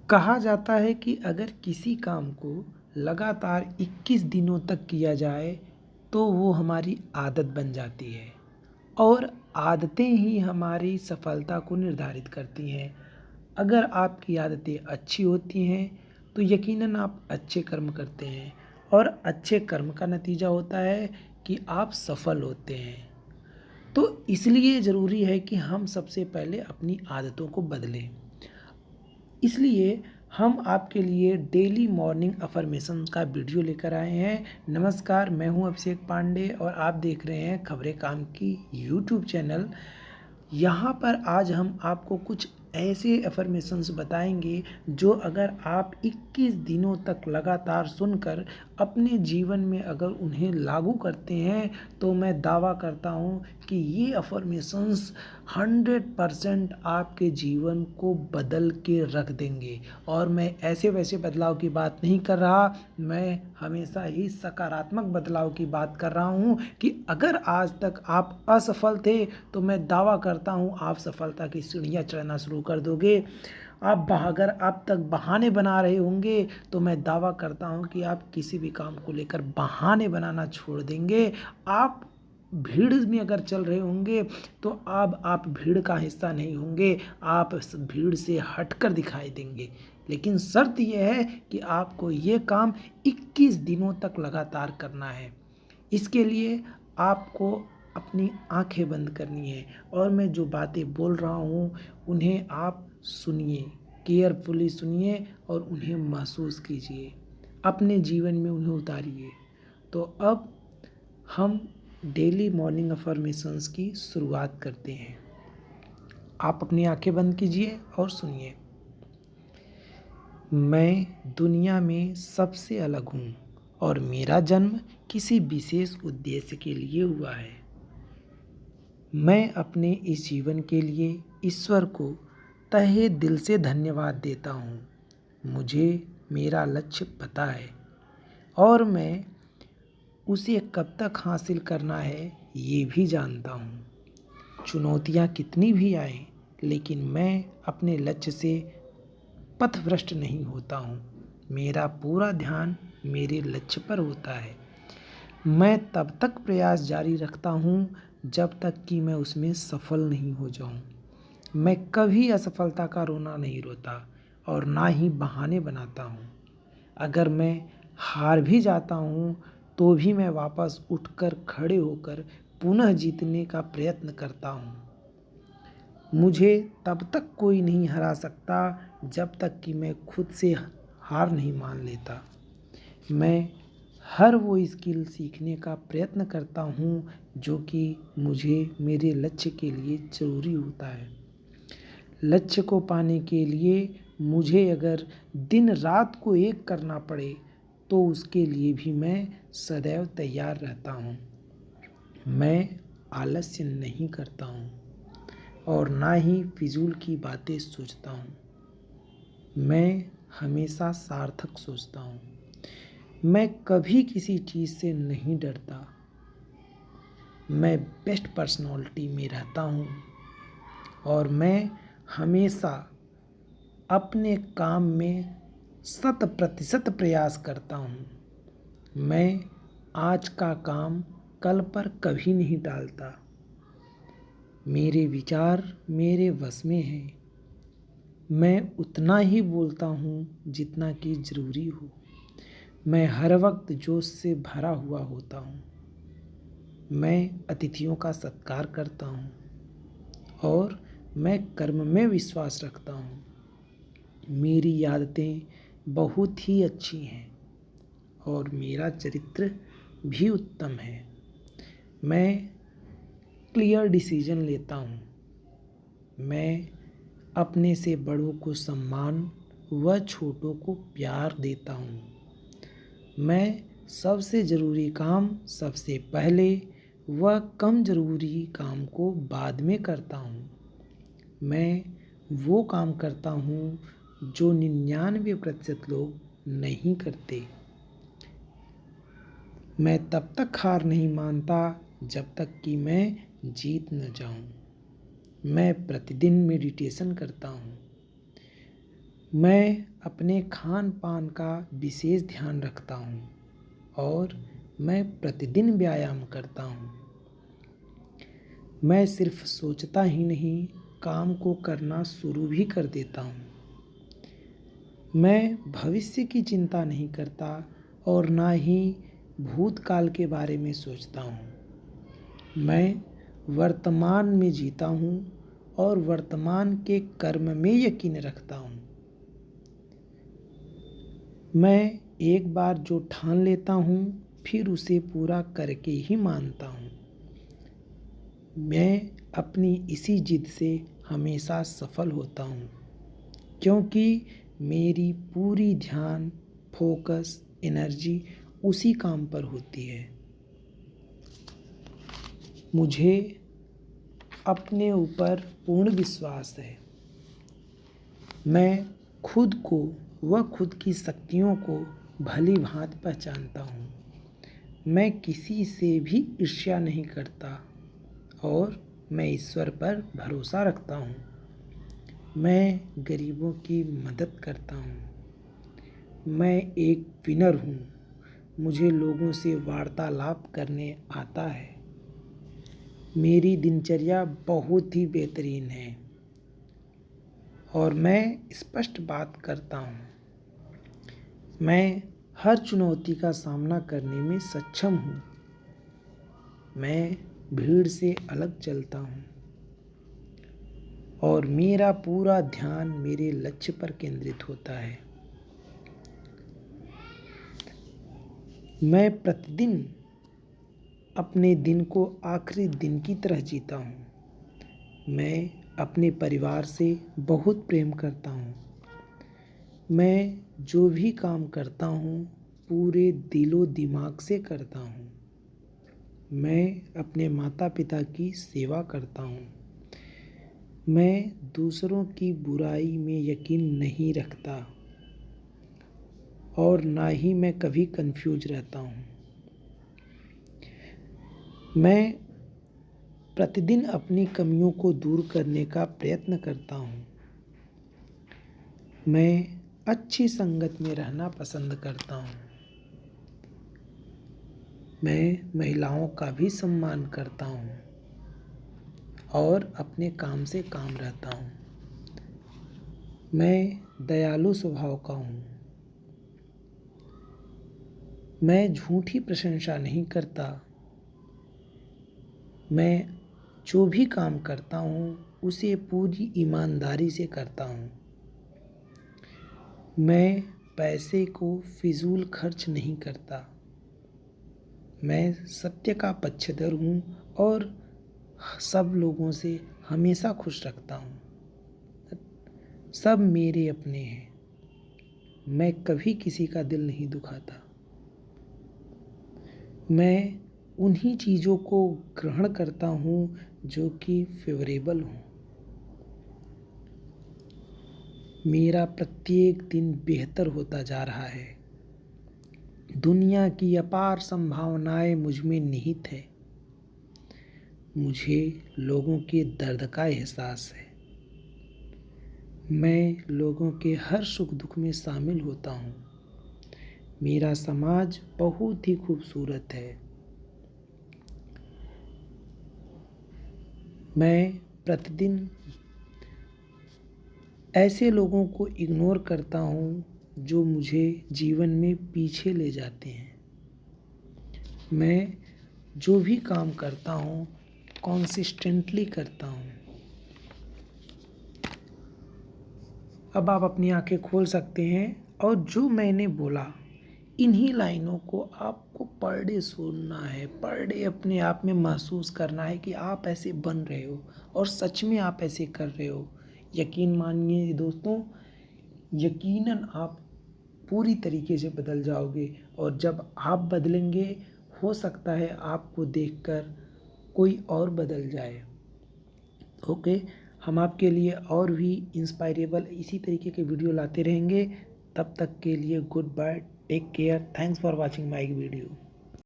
कहा जाता है कि अगर किसी काम को लगातार 21 दिनों तक किया जाए तो वो हमारी आदत बन जाती है और आदतें ही हमारी सफलता को निर्धारित करती हैं। अगर आपकी आदतें अच्छी होती हैं तो यकीनन आप अच्छे कर्म करते हैं और अच्छे कर्म का नतीजा होता है कि आप सफल होते हैं। तो इसलिए ज़रूरी है कि हम सबसे पहले अपनी आदतों को बदलें। इसलिए हम आपके लिए डेली मॉर्निंग अफ़र्मेशन का वीडियो लेकर आए हैं। नमस्कार, मैं हूं अभिषेक पांडे और आप देख रहे हैं खबरें काम की यूट्यूब चैनल। यहाँ पर आज हम आपको कुछ ऐसे अफ़र्मेशंस बताएंगे जो अगर आप 21 दिनों तक लगातार सुनकर अपने जीवन में अगर उन्हें लागू करते हैं तो मैं दावा करता हूँ कि ये अफ़र्मेशंस 100% आपके जीवन को बदल के रख देंगे। और मैं ऐसे वैसे बदलाव की बात नहीं कर रहा, मैं हमेशा ही सकारात्मक बदलाव की बात कर रहा हूँ कि अगर आज तक आप असफल थे तो मैं दावा करता हूँ आप सफलता की सीढ़ियाँ चढ़ना शुरू कर दोगे। अगर आप तक बहाने बना रहे होंगे तो मैं दावा करता हूँ कि आप किसी भी काम को लेकर बहाने बनाना छोड़ देंगे। आप भीड़ में अगर चल रहे होंगे तो अब आप भीड़ का हिस्सा नहीं होंगे, आप भीड़ से हटकर दिखाई देंगे। लेकिन शर्त यह है कि आपको ये काम 21 दिनों तक लगातार करना है। इसके लिए आपको अपनी आंखें बंद करनी है और मैं जो बातें बोल रहा हूँ उन्हें आप सुनिए, केयरफुली सुनिए और उन्हें महसूस कीजिए, अपने जीवन में उन्हें उतारिए। तो अब हम डेली मॉर्निंग अफर्मेशंस की शुरुआत करते हैं। आप अपनी आंखें बंद कीजिए और सुनिए। मैं दुनिया में सबसे अलग हूँ और मेरा जन्म किसी विशेष उद्देश्य के लिए हुआ है। मैं अपने इस जीवन के लिए ईश्वर को तहे दिल से धन्यवाद देता हूँ। मुझे मेरा लक्ष्य पता है और मैं उसे कब तक हासिल करना है ये भी जानता हूँ। चुनौतियाँ कितनी भी आए लेकिन मैं अपने लक्ष्य से पथभ्रष्ट नहीं होता हूँ। मेरा पूरा ध्यान मेरे लक्ष्य पर होता है। मैं तब तक प्रयास जारी रखता हूँ जब तक कि मैं उसमें सफल नहीं हो जाऊँ। मैं कभी असफलता का रोना नहीं रोता और ना ही बहाने बनाता हूँ। अगर मैं हार भी जाता हूँ तो भी मैं वापस उठकर खड़े होकर पुनः जीतने का प्रयत्न करता हूँ। मुझे तब तक कोई नहीं हरा सकता जब तक कि मैं खुद से हार नहीं मान लेता। मैं हर वो स्किल सीखने का प्रयत्न करता हूँ जो कि मुझे मेरे लक्ष्य के लिए ज़रूरी होता है। लक्ष्य को पाने के लिए मुझे अगर दिन रात को एक करना पड़े तो उसके लिए भी मैं सदैव तैयार रहता हूँ। मैं आलस्य नहीं करता हूँ और ना ही फिजूल की बातें सोचता हूँ। मैं हमेशा सार्थक सोचता हूँ। मैं कभी किसी चीज़ से नहीं डरता। मैं बेस्ट पर्सनालिटी में रहता हूँ और मैं हमेशा अपने काम में 100% प्रयास करता हूँ। मैं आज का काम कल पर कभी नहीं टालता। मेरे विचार मेरे वश में हैं। मैं उतना ही बोलता हूँ जितना कि ज़रूरी हो। मैं हर वक्त जोश से भरा हुआ होता हूँ। मैं अतिथियों का सत्कार करता हूँ और मैं कर्म में विश्वास रखता हूँ। मेरी आदतें बहुत ही अच्छी हैं और मेरा चरित्र भी उत्तम है। मैं क्लियर डिसीजन लेता हूँ। मैं अपने से बड़ों को सम्मान व छोटों को प्यार देता हूँ। मैं सबसे ज़रूरी काम सबसे पहले व कम ज़रूरी काम को बाद में करता हूँ। मैं वो काम करता हूँ जो 99% लोग नहीं करते। मैं तब तक हार नहीं मानता जब तक कि मैं जीत न जाऊँ। मैं प्रतिदिन मेडिटेशन करता हूँ। मैं अपने खान पान का विशेष ध्यान रखता हूँ और मैं प्रतिदिन व्यायाम करता हूँ। मैं सिर्फ सोचता ही नहीं, काम को करना शुरू भी कर देता हूँ। मैं भविष्य की चिंता नहीं करता और ना ही भूतकाल के बारे में सोचता हूँ। मैं वर्तमान में जीता हूँ और वर्तमान के कर्म में यकीन रखता हूँ। मैं एक बार जो ठान लेता हूँ फिर उसे पूरा करके ही मानता हूँ। मैं अपनी इसी जिद से हमेशा सफल होता हूँ क्योंकि मेरी पूरी ध्यान, फोकस, एनर्जी उसी काम पर होती है। मुझे अपने ऊपर पूर्ण विश्वास है। मैं खुद को व खुद की शक्तियों को भली भांति पहचानता हूँ। मैं किसी से भी ईर्ष्या नहीं करता और मैं ईश्वर पर भरोसा रखता हूँ। मैं गरीबों की मदद करता हूँ। मैं एक विनर हूँ। मुझे लोगों से वार्तालाप करने आता है। मेरी दिनचर्या बहुत ही बेहतरीन है और मैं स्पष्ट बात करता हूँ। मैं हर चुनौती का सामना करने में सक्षम हूँ। मैं भीड़ से अलग चलता हूँ और मेरा पूरा ध्यान मेरे लक्ष्य पर केंद्रित होता है। मैं प्रतिदिन अपने दिन को आखिरी दिन की तरह जीता हूँ। मैं अपने परिवार से बहुत प्रेम करता हूँ। मैं जो भी काम करता हूँ पूरे दिलो दिमाग से करता हूँ। मैं अपने माता पिता की सेवा करता हूँ। मैं दूसरों की बुराई में यकीन नहीं रखता और ना ही मैं कभी कंफ्यूज रहता हूँ। मैं प्रतिदिन अपनी कमियों को दूर करने का प्रयत्न करता हूँ। मैं अच्छी संगत में रहना पसंद करता हूँ। मैं महिलाओं का भी सम्मान करता हूँ और अपने काम से काम रहता हूँ। मैं दयालु स्वभाव का हूँ। मैं झूठी प्रशंसा नहीं करता। मैं जो भी काम करता हूँ उसे पूरी ईमानदारी से करता हूँ। मैं पैसे को फिजूल खर्च नहीं करता। मैं सत्य का पक्षधर हूँ और सब लोगों से हमेशा खुश रखता हूँ। सब मेरे अपने हैं। मैं कभी किसी का दिल नहीं दुखाता। मैं उन्हीं चीज़ों को ग्रहण करता हूँ जो कि फेवरेबल हों। मेरा प्रत्येक दिन बेहतर होता जा रहा है। दुनिया की अपार संभावनाएं मुझ में निहित है। मुझे लोगों के दर्द का एहसास है। मैं लोगों के हर सुख दुख में शामिल होता हूँ। मेरा समाज बहुत ही खूबसूरत है। मैं प्रतिदिन ऐसे लोगों को इग्नोर करता हूँ जो मुझे जीवन में पीछे ले जाते हैं। मैं जो भी काम करता हूँ कॉन्सिस्टेंटली करता हूँ। अब आप अपनी आंखें खोल सकते हैं और जो मैंने बोला इन्हीं लाइनों को आपको पर डे सुनना है, पर डे अपने आप में महसूस करना है कि आप ऐसे बन रहे हो और सच में आप ऐसे कर रहे हो। यकीन मानिए दोस्तों, यकीनन आप पूरी तरीके से बदल जाओगे और जब आप बदलेंगे हो सकता है आपको देखकर कोई और बदल जाए। ओके, हम आपके लिए और भी इंस्पायरेबल इसी तरीके के वीडियो लाते रहेंगे। तब तक के लिए good bye, take care, thanks for watching my video.